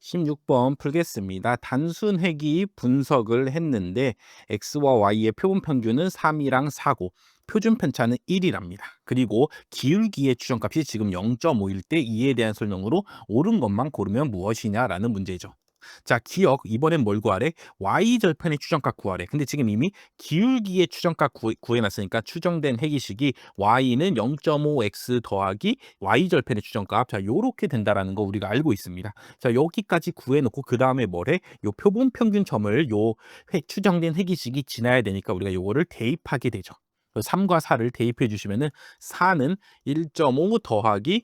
16번 풀겠습니다. 단순 회귀 분석을 했는데 x와 y의 표본 평균은 3이랑 4고 표준 편차는 1이랍니다. 그리고 기울기의 추정값이 지금 0.5일 때 이에 대한 설명으로 옳은 것만 고르면 무엇이냐라는 문제죠. 자, 기억. 이번엔 뭘 구하래? y절편의 추정값 구하래. 근데 지금 이미 기울기의 추정값 구해놨으니까 추정된 해기식이 y는 0.5x 더하기 y절편의 추정값. 자, 요렇게 된다라는 거 우리가 알고 있습니다. 자, 여기까지 구해놓고 그 다음에 뭐래? 요 표본 평균점을 추정된 해기식이 지나야 되니까 우리가 요거를 대입하게 되죠. 3과 4를 대입해 주시면은 4는 1.5 더하기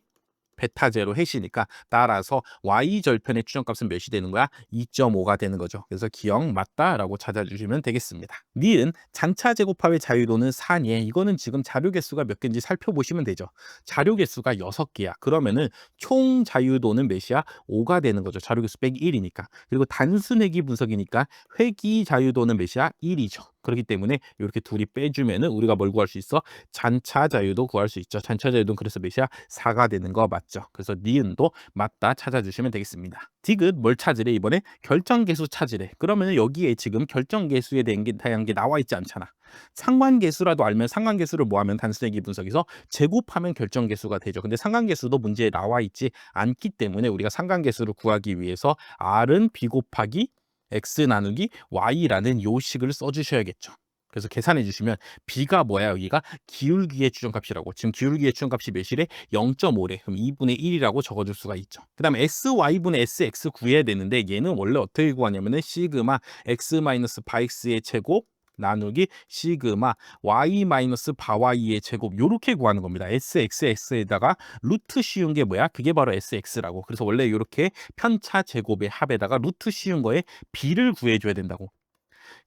베타 제로 해시니까 따라서 y절편의 추정값은 몇이 되는 거야? 2.5가 되는 거죠. 그래서 기억 맞다라고 찾아주시면 되겠습니다. 니은 잔차 제곱합의 자유도는 4니 이거는 지금 자료 개수가 몇 개인지 살펴보시면 되죠. 자료 개수가 6개야. 그러면은 총 자유도는 몇이야? 5가 되는 거죠. 자료 개수 빼기 1이니까. 그리고 단순 회귀 분석이니까 회귀 자유도는 몇이야? 1이죠. 그렇기 때문에 이렇게 둘이 빼주면은 우리가 뭘 구할 수 있어? 잔차 자유도 구할 수 있죠. 잔차 자유도는 그래서 몇이야? 4가 되는 거 맞죠? 그래서 니은도 맞다 찾아주시면 되겠습니다. 디귿 뭘 찾으래? 이번에 결정계수 찾으래. 그러면 여기에 지금 결정계수에 대한 게 나와 있지 않잖아. 상관계수라도 알면 상관계수를 뭐 하면 단순회귀 분석에서 제곱하면 결정계수가 되죠. 근데 상관계수도 문제에 나와 있지 않기 때문에 우리가 상관계수를 구하기 위해서 R은 B 곱하기 X 나누기 Y라는 요식을 써주셔야겠죠. 그래서 계산해 주시면 B가 뭐야? 여기가 기울기의 추정값이라고. 지금 기울기의 추정값이 몇이래? 0.5래. 그럼 2분의 1이라고 적어줄 수가 있죠. 그 다음에 SY분의 SX 구해야 되는데 얘는 원래 어떻게 구하냐면은 시그마 X 마이너스 바X의 제곱 나누기 시그마 y 마이너스 바y의 제곱 요렇게 구하는 겁니다. sx에다가 루트 씌운 게 뭐야? 그게 바로 sx라고. 그래서 원래 요렇게 편차 제곱의 합에다가 루트 씌운 거에 b를 구해줘야 된다고.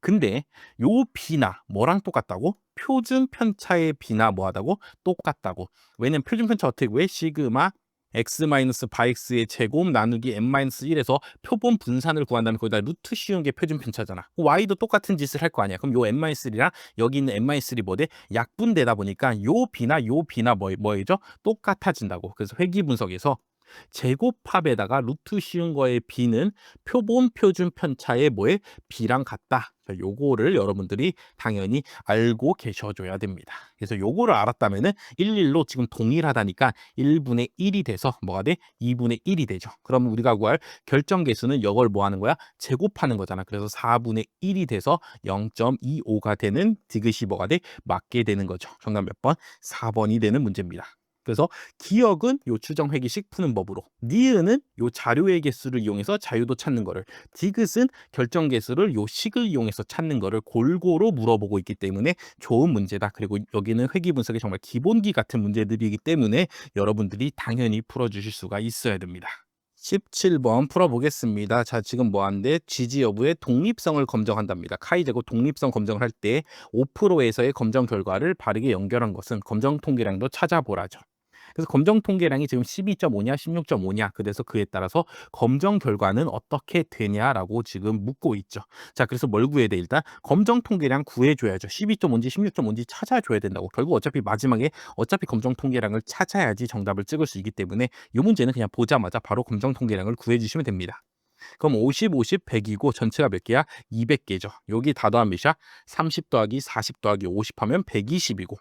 근데 요 b나 뭐랑 똑같다고? 표준 편차의 b나 뭐하다고? 똑같다고. 왜냐면 표준 편차 어떻게 구해? 시그마 x 마이너스 바x의 제곱 나누기 n-1에서 표본 분산을 구한다면 거기다 루트 씌운 게 표준 편차잖아. y도 똑같은 짓을 할 거 아니야. 그럼 요 n-1이랑 여기 있는 n-1이 뭐돼? 약분되다 보니까 요 b나 뭐죠? 똑같아진다고. 그래서 회귀 분석에서 제곱합에다가 루트 씌운 거의 b는 표본 표준 편차의 뭐에 b랑 같다. 요거를 여러분들이 당연히 알고 계셔줘야 됩니다. 그래서 요거를 알았다면은 일일로 지금 동일하다니까 1분의 1이 돼서 뭐가 돼? 2분의 1이 되죠. 그럼 우리가 구할 결정계수는 이걸 뭐 하는 거야? 제곱하는 거잖아. 그래서 4분의 1이 돼서 0.25가 되는 디귿이 뭐가 돼? 맞게 되는 거죠. 정답 몇 번? 4번이 되는 문제입니다. 그래서 기억은 요 추정 회귀식 푸는 법으로, 니은은 요 자료의 개수를 이용해서 자유도 찾는 거를, 디귿은 결정 개수를 요 식을 이용해서 찾는 거를 골고루 물어보고 있기 때문에 좋은 문제다. 그리고 여기는 회귀 분석의 정말 기본기 같은 문제들이기 때문에 여러분들이 당연히 풀어주실 수가 있어야 됩니다. 17번 풀어보겠습니다. 자, 지금 뭐한데 지지 여부의 독립성을 검정한답니다. 카이 제곱 독립성 검정을 할 때 5%에서의 검정 결과를 바르게 연결한 것은 검정 통계량도 찾아보라죠. 그래서 검정 통계량이 지금 12.5냐 16.5냐 그래서 그에 따라서 검정 결과는 어떻게 되냐라고 지금 묻고 있죠. 자, 그래서 뭘 구해야 돼? 일단 검정 통계량 구해줘야죠. 12.5인지 16.5인지 찾아줘야 된다고. 결국 어차피 마지막에 검정 통계량을 찾아야지 정답을 찍을 수 있기 때문에 이 문제는 그냥 보자마자 바로 검정 통계량을 구해주시면 됩니다. 그럼 50, 50, 100이고 전체가 몇 개야? 200개죠. 여기 다 더하면 몇이야? 30 더하기 40 더하기 50 하면 120이고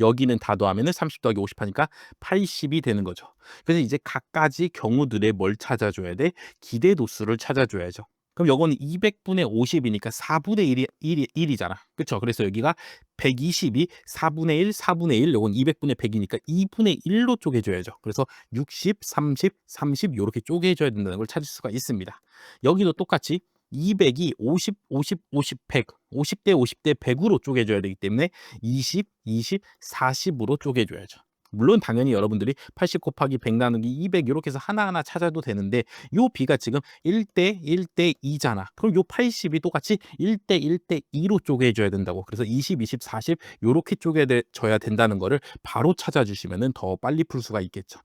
여기는 다 더하면 30 더하기 50 하니까 80이 되는 거죠. 그래서 이제 각가지 경우들의 뭘 찾아줘야 돼? 기대도수를 찾아줘야죠. 그럼 요거는 200분의 50이니까 4분의 1이잖아. 그렇죠? 그래서 여기가 120이 4분의 1, 4분의 1, 요건 200분의 100이니까 2분의 1로 쪼개줘야죠. 그래서 60, 30, 30 요렇게 쪼개줘야 된다는 걸 찾을 수가 있습니다. 여기도 똑같이 200이 50, 50, 50, 100, 50대 50대 100으로 쪼개줘야 되기 때문에 20, 20, 40으로 쪼개줘야죠. 물론 당연히 여러분들이 80 곱하기 100 나누기 200 이렇게 해서 하나하나 찾아도 되는데 요 B가 지금 1대 1대 2잖아. 그럼 요 80이 똑같이 1대 1대 2로 쪼개줘야 된다고. 그래서 20, 20, 40 요렇게 쪼개져야 된다는 거를 바로 찾아주시면 더 빨리 풀 수가 있겠죠.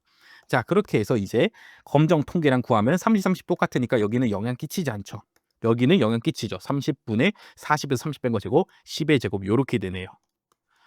자, 그렇게 해서 이제 검정 통계량 구하면 30, 30 똑같으니까 여기는 영향 끼치지 않죠. 여기는 영향 끼치죠. 30분의 40에서 30 뺀 거 제곱 10의 제곱 요렇게 되네요.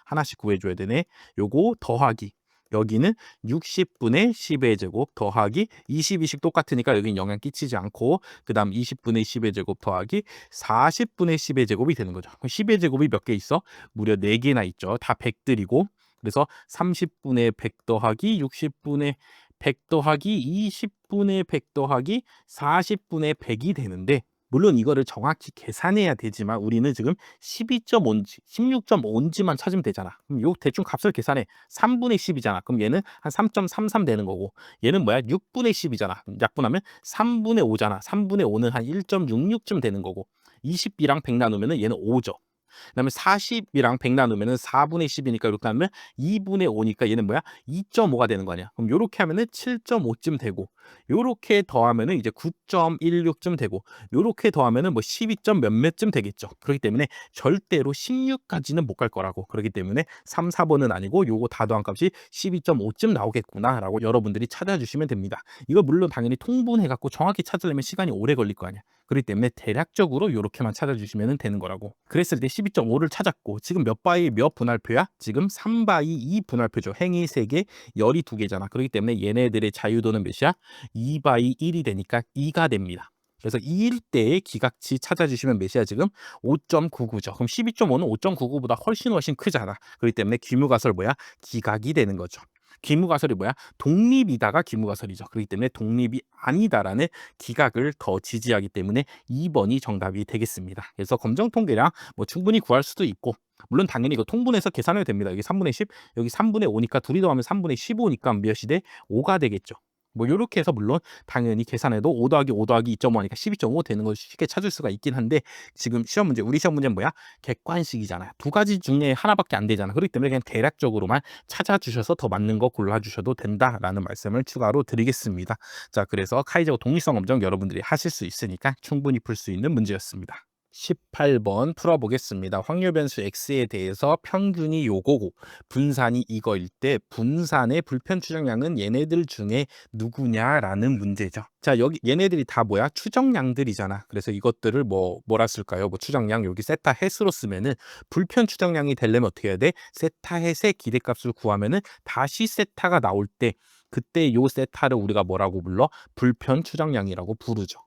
하나씩 구해줘야 되네. 요거 더하기 여기는 60분의 10의 제곱 더하기 22씩 똑같으니까 여기는 영향 끼치지 않고 그다음 20분의 10의 제곱 더하기 40분의 10의 제곱이 되는 거죠. 10의 제곱이 몇 개 있어? 무려 4개나 있죠. 다 100들이고 그래서 30분의 100 더하기 60분의 100 더하기 20분의 100 더하기 40분의 100이 되는데 물론 이거를 정확히 계산해야 되지만 우리는 지금 12.5인지 16.5인지만 찾으면 되잖아. 그럼 요 대충 값을 계산해. 3분의 10이잖아. 그럼 얘는 한 3.33 되는 거고 얘는 뭐야? 6분의 10이잖아. 약분하면 3분의 5잖아. 3분의 5는 한 1.66쯤 되는 거고 20이랑 100 나누면 얘는 5죠. 그다음에 40이랑 100 나누면은 4분의 10이니까 이렇게 하면 2분의 5니까 얘는 뭐야? 2.5가 되는 거 아니야. 그럼 요렇게 하면은 7.5쯤 되고 요렇게 더하면은 이제 9.16쯤 되고 요렇게 더하면은 뭐 12점 몇몇쯤 되겠죠. 그렇기 때문에 절대로 16까지는 못 갈 거라고. 그렇기 때문에 3, 4번은 아니고 요거 다 더한 값이 12.5쯤 나오겠구나라고 여러분들이 찾아주시면 됩니다. 이거 물론 당연히 통분해 갖고 정확히 찾으려면 시간이 오래 걸릴 거 아니야. 그렇기 때문에 대략적으로 요렇게만 찾아주시면 되는 거라고. 그랬을 때 12.5를 찾았고 지금 몇 바이 몇 분할표야? 지금 3바이 2 분할표죠. 행이 3개, 열이 2개잖아. 그렇기 때문에 얘네들의 자유도는 몇이야? 2바이 1이 되니까 2가 됩니다. 그래서 2일 때의 기각치 찾아주시면 몇이야 지금? 5.99죠. 그럼 12.5는 5.99보다 훨씬 크잖아. 그렇기 때문에 귀무가설 뭐야? 기각이 되는 거죠. 귀무가설이 뭐야? 독립이다가 귀무가설이죠. 그렇기 때문에 독립이 아니다라는 기각을 더 지지하기 때문에 2번이 정답이 되겠습니다. 그래서 검정통계량 뭐 충분히 구할 수도 있고 물론 당연히 이거 통분해서 계산해도 됩니다. 여기 3분의 10, 여기 3분의 5니까 둘이 더하면 3분의 15니까 몇이 돼? 5가 되겠죠. 뭐 요렇게 해서 물론 당연히 계산해도 5 더하기 5 더하기 2.5니까 12.5 되는 걸 쉽게 찾을 수가 있긴 한데 지금 시험 문제 우리 시험 문제는 뭐야? 객관식이잖아요. 두 가지 중에 하나밖에 안 되잖아. 그렇기 때문에 그냥 대략적으로만 찾아주셔서 더 맞는 거 골라주셔도 된다라는 말씀을 추가로 드리겠습니다. 자, 그래서 카이제고 독립성 검정 여러분들이 하실 수 있으니까 충분히 풀 수 있는 문제였습니다. 18번 풀어보겠습니다. 확률 변수 x에 대해서 평균이 요거고 분산이 이거일 때 분산의 불편 추정량은 얘네들 중에 누구냐라는 문제죠. 자, 여기 얘네들이 다 뭐야? 추정량들이잖아. 그래서 이것들을 뭐라 쓸까요? 뭐 추정량 여기 세타 햇으로 쓰면은 불편 추정량이 되려면 어떻게 해야 돼? 세타 햇의 기대값을 구하면은 다시 세타가 나올 때 그때 요 세타를 우리가 뭐라고 불러? 불편 추정량이라고 부르죠.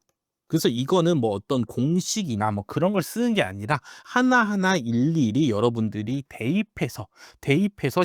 그래서 이거는 뭐 어떤 공식이나 뭐 그런 걸 쓰는 게 아니라 하나하나 일일이 여러분들이 대입해서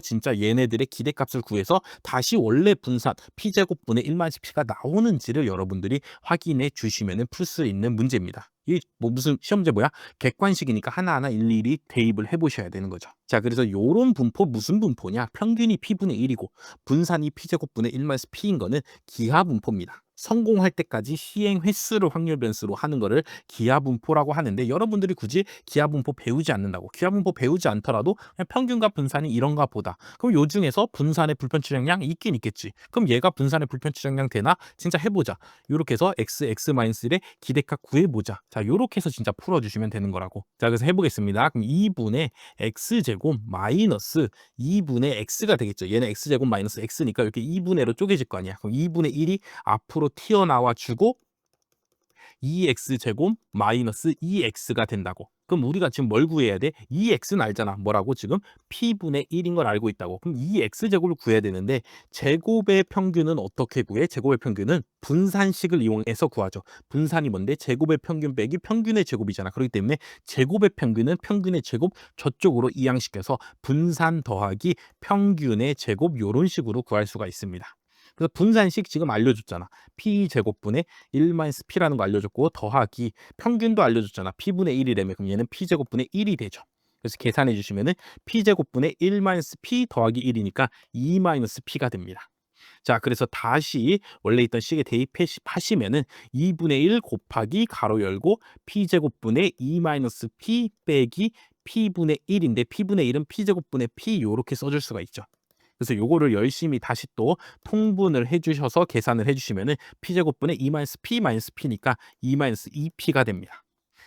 진짜 얘네들의 기대값을 구해서 다시 원래 분산 P제곱분의 1마이너스 P가 나오는지를 여러분들이 확인해 주시면 풀 수 있는 문제입니다. 이 뭐 무슨 시험 문제 뭐야? 객관식이니까 하나하나 일일이 대입을 해보셔야 되는 거죠. 자, 그래서 요런 분포 무슨 분포냐? 평균이 P분의 1이고 분산이 P제곱분의 1마이너스 P인 거는 기하분포입니다. 성공할 때까지 시행 횟수를 확률 변수로 하는 거를 기하분포라고 하는데 여러분들이 굳이 기하분포 배우지 않는다고 기하분포 배우지 않더라도 그냥 평균과 분산이 이런가 보다. 그럼 요 중에서 분산의 불편 추정량 있긴 있겠지. 그럼 얘가 분산의 불편 추정량 되나? 진짜 해보자. 요렇게 해서 x-1의 기대값 구해보자. 자, 요렇게 해서 진짜 풀어주시면 되는 거라고. 자, 그래서 해보겠습니다. 그럼 2분의 x제곱 마이너스 2분의 x가 되겠죠. 얘는 x제곱 마이너스 x니까 이렇게 2분의로 쪼개질 거 아니야. 그럼 2분의 1이 앞으로 튀어나와 주고 2x제곱 마이너스 2x가 된다고. 그럼 우리가 지금 뭘 구해야 돼? 2x는 알잖아. 뭐라고 지금? p분의 1인 걸 알고 있다고. 그럼 2x제곱을 구해야 되는데 제곱의 평균은 어떻게 구해? 제곱의 평균은 분산식을 이용해서 구하죠. 분산이 뭔데? 제곱의 평균 빼기 평균의 제곱이잖아. 그렇기 때문에 제곱의 평균은 평균의 제곱 저쪽으로 이항시켜서 분산 더하기 평균의 제곱 요런 식으로 구할 수가 있습니다. 그래서 분산식 지금 알려줬잖아. P제곱분의 1-P라는 거 알려줬고 더하기 평균도 알려줬잖아. P분의 1이라면 그럼 얘는 P제곱분의 1이 되죠. 그래서 계산해 주시면은 P제곱분의 1-P 더하기 1이니까 2-P가 됩니다. 자, 그래서 다시 원래 있던 식에 대입하시면은 2분의 1 곱하기 가로 열고 P제곱분의 2-P 빼기 P분의 1인데 P분의 1은 P제곱분의 P 요렇게 써줄 수가 있죠. 그래서 요거를 열심히 다시 또 통분을 해주셔서 계산을 해주시면은 P제곱분의 2-P-P니까 2-2P가 됩니다.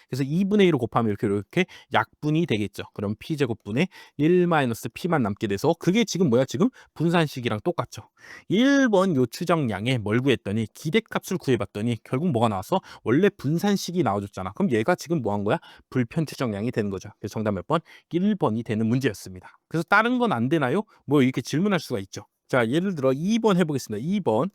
그래서 2분의 1을 곱하면 이렇게 약분이 되겠죠. 그럼 P제곱분의 1-P만 남게 돼서 그게 지금 뭐야? 지금 분산식이랑 똑같죠. 1번 요 추정량에 뭘 구했더니 기대값을 구해봤더니 결국 뭐가 나왔어? 원래 분산식이 나와줬잖아. 그럼 얘가 지금 뭐 한 거야? 불편 추정량이 되는 거죠. 그래서 정답 몇 번? 1번이 되는 문제였습니다. 그래서 다른 건 안 되나요? 뭐 이렇게 질문할 수가 있죠. 자, 예를 들어 2번 해보겠습니다. 2번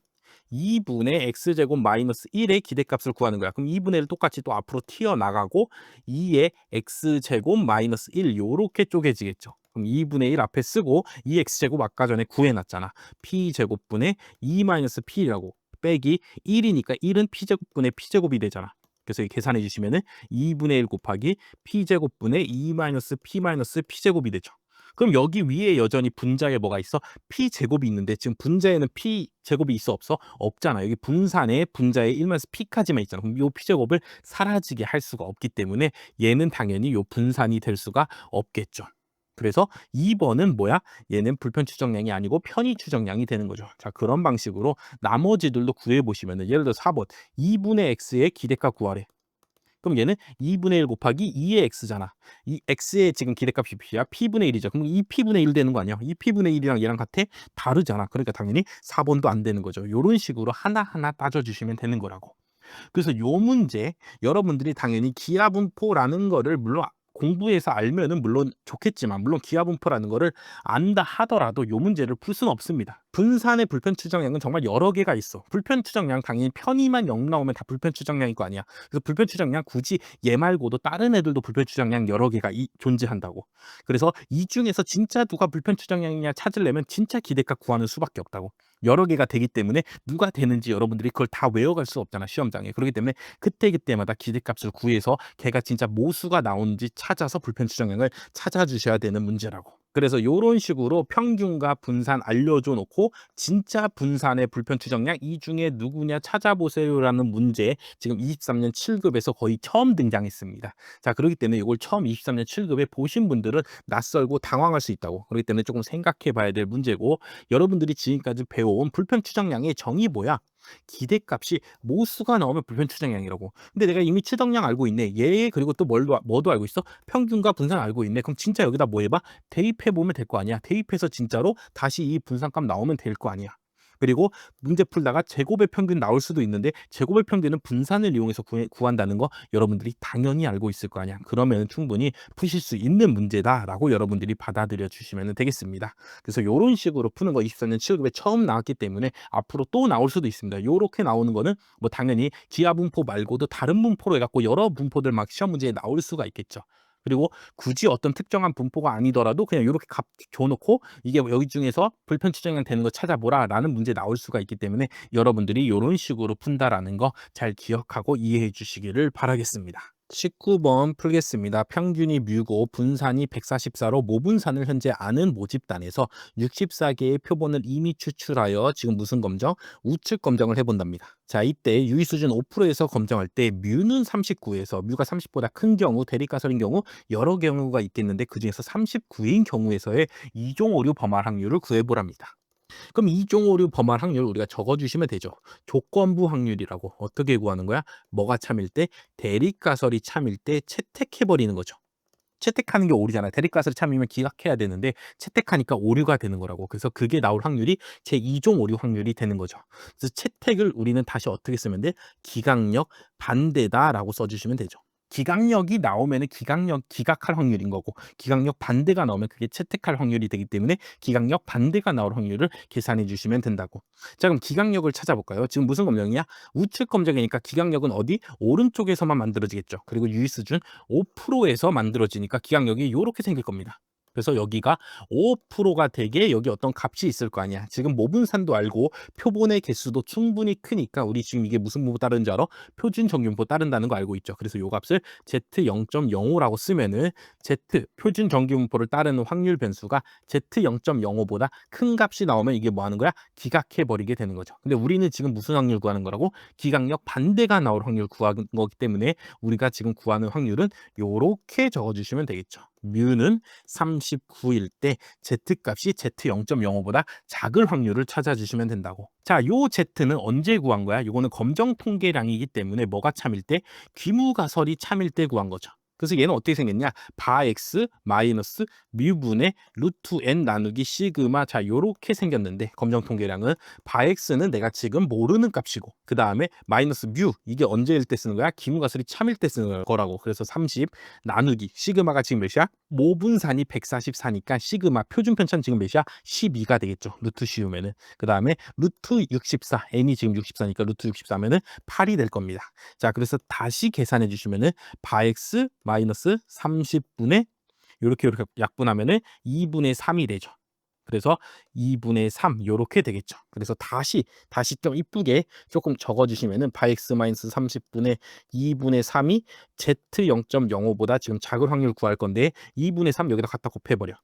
2분의 x제곱 마이너스 1의 기대값을 구하는 거야. 그럼 2분의 1 똑같이 또 앞으로 튀어나가고 2의 x제곱 마이너스 1 요렇게 쪼개지겠죠. 그럼 2분의 1 앞에 쓰고 이 x제곱 아까 전에 구해놨잖아. p제곱분의 2 마이너스 p라고 빼기 1이니까 1은 p제곱분의 p제곱이 되잖아. 그래서 계산해 주시면은 2분의 1 곱하기 p제곱분의 2 마이너스 p 마이너스 p제곱이 되죠. 그럼 여기 위에 여전히 분자에 뭐가 있어? p제곱이 있는데 지금 분자에는 p제곱이 있어 없어? 없잖아. 여기 분산에 분자에 1마이너스 p까지만 있잖아. 그럼 이 p제곱을 사라지게 할 수가 없기 때문에 얘는 당연히 요 분산이 될 수가 없겠죠. 그래서 2번은 뭐야? 얘는 불편 추정량이 아니고 편의 추정량이 되는 거죠. 자, 그런 방식으로 나머지들도 구해 보시면은 예를 들어 4번 2분의 x의 기대값 구하래. 그럼 얘는 2분의 1 곱하기 2의 x잖아. 이 x의 지금 기대값이 p야. p분의 1이죠. 그럼 이 p분의 1 되는 거 아니야? 이 p분의 1이랑 얘랑 같아? 다르잖아. 그러니까 당연히 4번도 안 되는 거죠. 요런 식으로 하나하나 따져주시면 되는 거라고. 그래서 요 문제 여러분들이 당연히 기하분포라는 거를 물론 공부해서 알면은 물론 좋겠지만 물론 기하분포라는 거를 안다 하더라도 요 문제를 풀 수는 없습니다. 분산의 불편 추정량은 정말 여러 개가 있어. 불편 추정량 당연히 편의만 0 나오면 다 불편 추정량일 거 아니야. 그래서 불편 추정량 굳이 얘 말고도 다른 애들도 불편 추정량 여러 개가 존재한다고. 그래서 이 중에서 진짜 누가 불편 추정량이냐 찾으려면 진짜 기대값 구하는 수밖에 없다고. 여러 개가 되기 때문에 누가 되는지 여러분들이 그걸 다 외워갈 수 없잖아 시험장에. 그렇기 때문에 그때그때마다 기대값을 구해서 걔가 진짜 모수가 나오는지 찾아서 불편 추정량을 찾아주셔야 되는 문제라고. 그래서 요런 식으로 평균과 분산 알려줘 놓고 진짜 분산의 불편 추정량 이 중에 누구냐 찾아보세요라는 문제 지금 23년 7급에서 거의 처음 등장했습니다. 자, 그렇기 때문에 이걸 처음 23년 7급에 보신 분들은 낯설고 당황할 수 있다고. 그렇기 때문에 조금 생각해 봐야 될 문제고 여러분들이 지금까지 배워온 불편 추정량의 정의 뭐야? 기대값이 모수가 나오면 불편 추정량이라고. 근데 내가 이미 추정량 알고 있네. 얘 그리고 또 뭐도 알고 있어? 평균과 분산 알고 있네. 그럼 진짜 여기다 뭐 해봐? 대입해 보면 될 거 아니야. 대입해서 진짜로 다시 이 분산값 나오면 될 거 아니야. 그리고 문제 풀다가 제곱의 평균 나올 수도 있는데 제곱의 평균은 분산을 이용해서 구한다는 거 여러분들이 당연히 알고 있을 거 아니야. 그러면 충분히 푸실 수 있는 문제다라고 여러분들이 받아들여 주시면 되겠습니다. 그래서 이런 식으로 푸는 거 24년 7급에 처음 나왔기 때문에 앞으로 또 나올 수도 있습니다. 요렇게 나오는 거는 뭐 당연히 기하분포 말고도 다른 분포로 해갖고 여러 분포들 막 시험 문제에 나올 수가 있겠죠. 그리고 굳이 어떤 특정한 분포가 아니더라도 그냥 요렇게 값 줘놓고 이게 여기 중에서 불편 추정량 되는 거 찾아보라라는 문제 나올 수가 있기 때문에 여러분들이 요런 식으로 푼다라는 거 잘 기억하고 이해해 주시기를 바라겠습니다. 19번 풀겠습니다. 평균이 뮤고 분산이 144로 모분산을 현재 아는 모집단에서 64개의 표본을 이미 추출하여 지금 무슨 검정? 우측 검정을 해본답니다. 자, 이때 유의 수준 5%에서 검정할 때 뮤는 39에서 뮤가 30보다 큰 경우, 대립가설인 경우 여러 경우가 있겠는데 그중에서 39인 경우에서의 이종 오류 범할 확률을 구해보랍니다. 그럼 이종 오류 범할 확률 우리가 적어주시면 되죠. 조건부 확률이라고. 어떻게 구하는 거야? 뭐가 참일 때? 대립가설이 참일 때 채택해버리는 거죠. 채택하는 게 오류잖아요. 대립가설이 참이면 기각해야 되는데 채택하니까 오류가 되는 거라고. 그래서 그게 나올 확률이 제2종 오류 확률이 되는 거죠. 그래서 채택을 우리는 다시 어떻게 쓰면 돼? 기각력 반대다라고 써주시면 되죠. 기각력이 나오면은 기각할 확률인 거고 기각력 반대가 나오면 그게 채택할 확률이 되기 때문에 기각력 반대가 나올 확률을 계산해 주시면 된다고. 자, 그럼 기각력을 찾아볼까요? 지금 무슨 검정이야? 우측 검정이니까 기각력은 어디? 오른쪽에서만 만들어지겠죠. 그리고 유의수준 5%에서 만들어지니까 기각력이 이렇게 생길 겁니다. 그래서 여기가 5%가 되게 여기 어떤 값이 있을 거 아니야. 지금 모분산도 알고 표본의 개수도 충분히 크니까 우리 지금 이게 무슨 분포 따르는지 알아? 표준 정규분포 따른다는 거 알고 있죠. 그래서 요 값을 Z0.05라고 쓰면은 Z 표준 정규분포를 따르는 확률 변수가 Z0.05보다 큰 값이 나오면 이게 뭐 하는 거야? 기각해 버리게 되는 거죠. 근데 우리는 지금 무슨 확률 구하는 거라고? 기각력 반대가 나올 확률 구하는 거기 때문에 우리가 지금 구하는 확률은 요렇게 적어 주시면 되겠죠. 뮤는 39일 때 Z값이 Z0.05보다 작을 확률을 찾아주시면 된다고. 자, 요 Z는 언제 구한 거야? 요거는 검정 통계량이기 때문에 뭐가 참일 때? 귀무가설이 참일 때 구한 거죠. 그래서 얘는 어떻게 생겼냐? 바 x 마이너스 뮤분의 루트 n 나누기 시그마. 자, 요렇게 생겼는데 검정 통계량은 바 x는 내가 지금 모르는 값이고, 그 다음에 마이너스 뮤, 이게 언제일 때 쓰는 거야? 기무가설이 참일 때 쓰는 거라고. 그래서 30 나누기 시그마가 지금 몇이야? 모분산이 144니까 시그마 표준 편차는 지금 몇이야? 12가 되겠죠. 루트 씌우면은. 그 다음에 루트 64, n이 지금 64니까 루트 64면은 8이 될 겁니다. 자, 그래서 다시 계산해 주시면은 바 x 마이너스 30분의 요렇게 약분하면은 2분의 3이 되죠. 그래서 2분의 3 요렇게 되겠죠. 그래서 다시 좀 이쁘게 조금 적어 주시면은 바 x 마이너스 30분의 2분의 3이 z 0.05보다 지금 작은 확률 구할 건데 2분의 3 여기다 갖다 곱해 버려.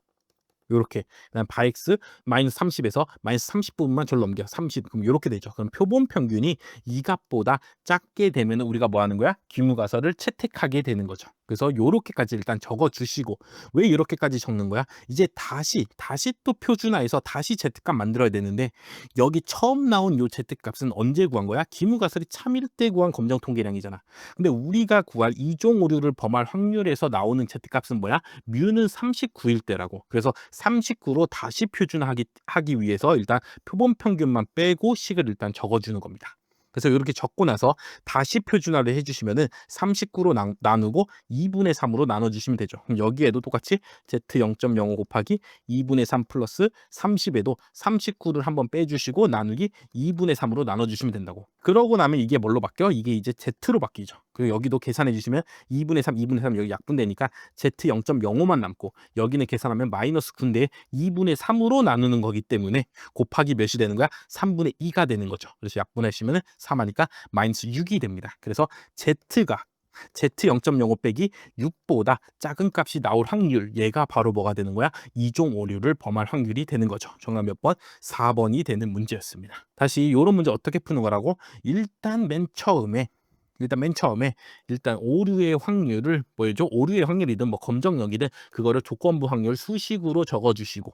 요렇게. 그다음 바 x 마이너스 30에서 마이너스 30부분만 저를 넘겨. 30. 그럼 요렇게 되죠. 그럼 표본 평균이 이 값보다 작게 되면 우리가 뭐 하는 거야? 기무가설을 채택하게 되는 거죠. 그래서 요렇게까지 일단 적어 주시고, 왜 이렇게까지 적는 거야? 이제 다시 또 표준화해서 다시 z값 만들어야 되는데, 여기 처음 나온 요 z값은 언제 구한 거야? 기무가설이 참일 때 구한 검정 통계량이잖아. 근데 우리가 구할 이종 오류를 범할 확률에서 나오는 z값은 뭐야? 뮤는 39일 때라고. 그래서 39로 다시 표준화하기 위해서 일단 표본 평균만 빼고 식을 일단 적어주는 겁니다. 그래서 이렇게 적고 나서 다시 표준화를 해주시면은 39로 나누고 2분의 3으로 나눠주시면 되죠. 그럼 여기에도 똑같이 z 0.05 곱하기 2분의 3 플러스 30에도 39를 한번 빼주시고 나누기 2분의 3으로 나눠주시면 된다고. 그러고 나면 이게 뭘로 바뀌어? 이게 이제 z로 바뀌죠. 그리고 여기도 계산해 주시면 2분의 3, 2분의 3 여기 약분되니까 z 0.05만 남고, 여기는 계산하면 마이너스 9인데 2분의 3으로 나누는 거기 때문에 곱하기 몇이 되는 거야? 3분의 2가 되는 거죠. 그래서 약분하시면 3하니까 마이너스 6이 됩니다. 그래서 z가 z 0.05 빼기 6보다 작은 값이 나올 확률, 얘가 바로 뭐가 되는 거야? 이종 오류를 범할 확률이 되는 거죠. 정답 몇 번? 4번이 되는 문제였습니다. 다시 이런 문제 어떻게 푸는 거라고? 일단 맨 처음에 일단 오류의 확률을 뭐죠? 오류의 확률이든 뭐 검정력이든 그거를 조건부 확률 수식으로 적어주시고,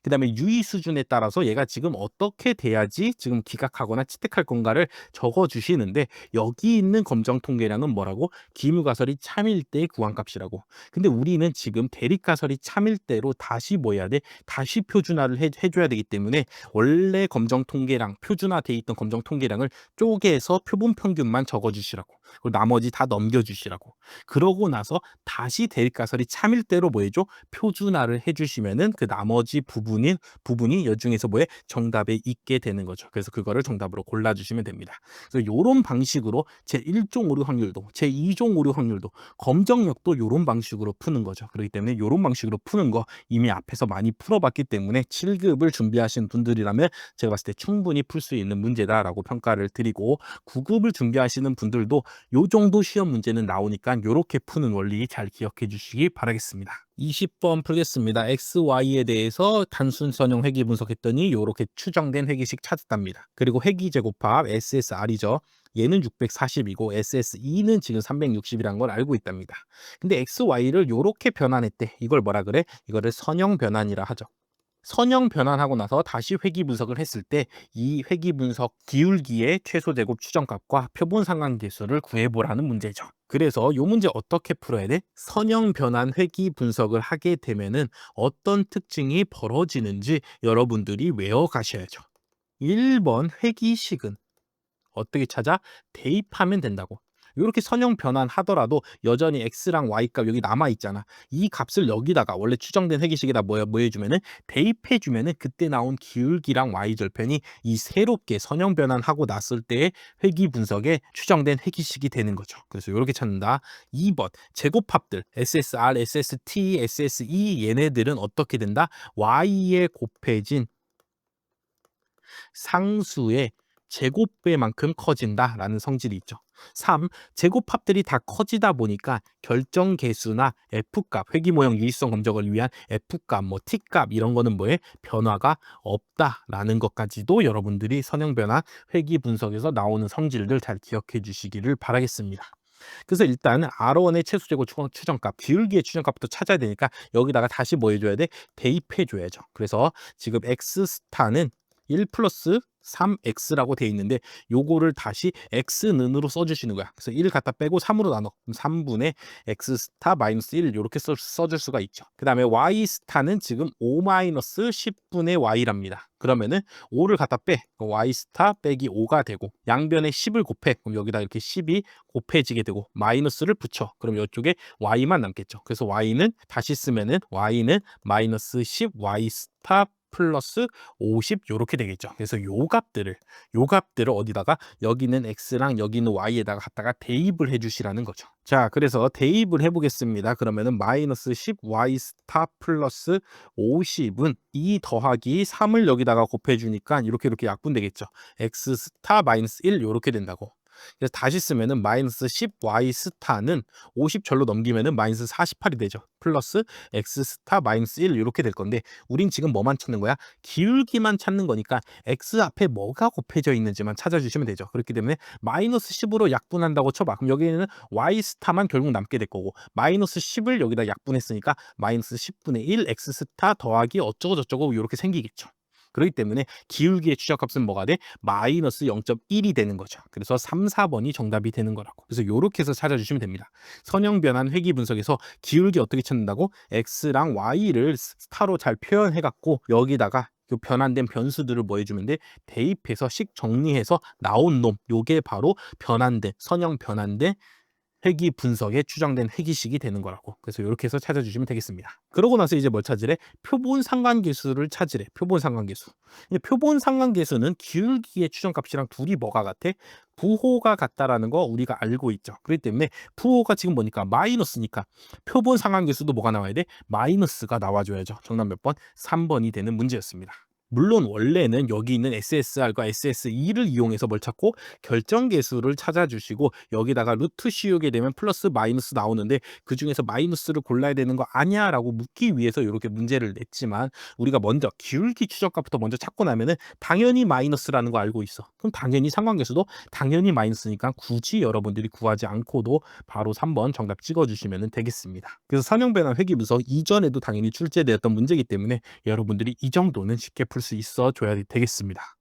그 다음에 유의 수준에 따라서 얘가 지금 어떻게 돼야지 지금 기각하거나 채택할 건가를 적어주시는데, 여기 있는 검정 통계량은 뭐라고? 기무가설이 참일 때 구한값이라고. 근데 우리는 지금 대립가설이 참일 때로 다시 뭐 해야 돼? 다시 표준화를 해줘야 되기 때문에 원래 검정 통계량, 표준화돼 있던 검정 통계량을 쪼개서 표본 평균만 적어주시라고. 그리고 나머지 다 넘겨주시라고. 그러고 나서 다시 대립가설이 참일 때로 뭐 해줘? 표준화를 해주시면은 그 나머지 부분이 여중에서 뭐에 정답에 있게 되는 거죠. 그래서 그거를 정답으로 골라주시면 됩니다. 그래서 이런 방식으로 제1종 오류 확률도, 제2종 오류 확률도, 검정력도 이런 방식으로 푸는 거죠. 그렇기 때문에 이런 방식으로 푸는 거 이미 앞에서 많이 풀어봤기 때문에 7급을 준비하신 분들이라면 제가 봤을 때 충분히 풀 수 있는 문제다라고 평가를 드리고, 9급을 준비하시는 분들도 요 정도 시험 문제는 나오니까 이렇게 푸는 원리 잘 기억해 주시기 바라겠습니다. 20번 풀겠습니다. XY에 대해서 단순 선형 회귀 분석했더니 이렇게 추정된 회귀식 찾았답니다. 그리고 회귀 제곱합 SSR이죠. 얘는 640이고 SSE는 지금 360이라는 걸 알고 있답니다. 근데 XY를 이렇게 변환했대. 이걸 뭐라 그래? 이거를 선형 변환이라 하죠. 선형 변환하고 나서 다시 회귀 분석을 했을 때 이 회귀 분석 기울기의 최소 제곱 추정값과 표본 상관계수를 구해보라는 문제죠. 그래서 이 문제 어떻게 풀어야 돼? 선형 변환 회귀 분석을 하게 되면은 어떤 특징이 벌어지는지 여러분들이 외워 가셔야죠. 1번 회귀식은 어떻게 찾아? 대입하면 된다고. 이렇게 선형 변환하더라도 여전히 x랑 y 값 여기 남아 있잖아. 이 값을 여기다가 원래 추정된 회귀식에다 뭐 해주면은 대입해 주면은 그때 나온 기울기랑 y 절편이 이 새롭게 선형 변환하고 났을 때의 회귀 분석에 추정된 회귀식이 되는 거죠. 그래서 이렇게 찾는다. 2번 제곱합들 SSR, SST, SSE 얘네들은 어떻게 된다? y에 곱해진 상수의 제곱배만큼 커진다라는 성질이 있죠. 3. 제곱합들이 다 커지다 보니까 결정계수나 F값, 회귀모형 유의성 검정을 위한 F값, 뭐 T값 이런 거는 뭐에 변화가 없다라는 것까지도 여러분들이 선형변화 회귀 분석에서 나오는 성질들 잘 기억해 주시기를 바라겠습니다. 그래서 일단 R1의 최소제곱 추정값, 기울기의 추정값부터 찾아야 되니까 여기다가 다시 뭐 해줘야 돼? 대입해 줘야죠. 그래서 지금 X스타는 1 플러스 3x라고 돼 있는데 요거를 다시 x는으로 써주시는 거야. 그래서 1 갖다 빼고 3으로 나눠. 그럼 3분의 x 스타 마이너스 1 이렇게 써줄 수가 있죠. 그 다음에 y 스타는 지금 5 마이너스 10분의 y랍니다. 그러면은 5를 갖다 빼. y 스타 빼기 5가 되고 양변에 10을 곱해. 그럼 여기다 이렇게 10이 곱해지게 되고 마이너스를 붙여. 그럼 이쪽에 y만 남겠죠. 그래서 y는 다시 쓰면은 y는 마이너스 10 y 스타 플러스 50 요렇게 되겠죠. 그래서 요 값들을 어디다가 여기는 x랑 여기는 y에다가 갖다가 대입을 해 주시라는 거죠. 자, 그래서 대입을 해 보겠습니다. 그러면은 마이너스 10 y 스타 플러스 50은 2 더하기 3을 여기다가 곱해 주니까 이렇게 약분되겠죠. x 스타 마이너스 1 요렇게 된다고. 그래서 다시 쓰면은 마이너스 10 y 스타는 50 절로 넘기면은 마이너스 48이 되죠. 플러스 x 스타 마이너스 1 이렇게 될 건데 우린 지금 뭐만 찾는 거야? 기울기만 찾는 거니까 x 앞에 뭐가 곱해져 있는지만 찾아주시면 되죠. 그렇기 때문에 마이너스 10으로 약분한다고 쳐봐. 그럼 여기에는 y 스타만 결국 남게 될 거고 마이너스 10을 여기다 약분했으니까 마이너스 10분의 1 x 스타 더하기 어쩌고 저쩌고 이렇게 생기겠죠. 그렇기 때문에 기울기의 최저값은 뭐가 돼? 마이너스 0.1이 되는 거죠. 그래서 3, 4번이 정답이 되는 거라고. 그래서 이렇게 해서 찾아주시면 됩니다. 선형 변환 회귀 분석에서 기울기 어떻게 찾는다고? x랑 y를 스타로 잘 표현해 갖고 여기다가 그 변환된 변수들을 뭐 해주면 돼? 대입해서 식 정리해서 나온 놈. 요게 바로 변환된 선형 변환된 회귀 분석에 추정된 회귀식이 되는 거라고. 그래서 이렇게 해서 찾아주시면 되겠습니다. 그러고 나서 이제 뭘 찾으래? 표본 상관계수를 찾으래. 표본 상관계수. 표본 상관계수는 기울기의 추정값이랑 둘이 뭐가 같아? 부호가 같다라는 거 우리가 알고 있죠. 그렇기 때문에 부호가 지금 뭐니까 마이너스니까 표본 상관계수도 뭐가 나와야 돼? 마이너스가 나와줘야죠. 정답 몇 번? 3번이 되는 문제였습니다. 물론 원래는 여기 있는 SSR과 SSE를 이용해서 뭘 찾고 결정계수를 찾아주시고 여기다가 루트 씌우게 되면 플러스 마이너스 나오는데 그중에서 마이너스를 골라야 되는 거 아니야? 라고 묻기 위해서 이렇게 문제를 냈지만 우리가 먼저 기울기 추적값부터 먼저 찾고 나면은 당연히 마이너스라는 거 알고 있어. 그럼 당연히 상관계수도 당연히 마이너스니까 굳이 여러분들이 구하지 않고도 바로 3번 정답 찍어주시면 되겠습니다. 그래서 선형변환 회귀분석 이전에도 당연히 출제되었던 문제이기 때문에 여러분들이 이 정도는 쉽게 풀 수 있어 줘야 되겠습니다.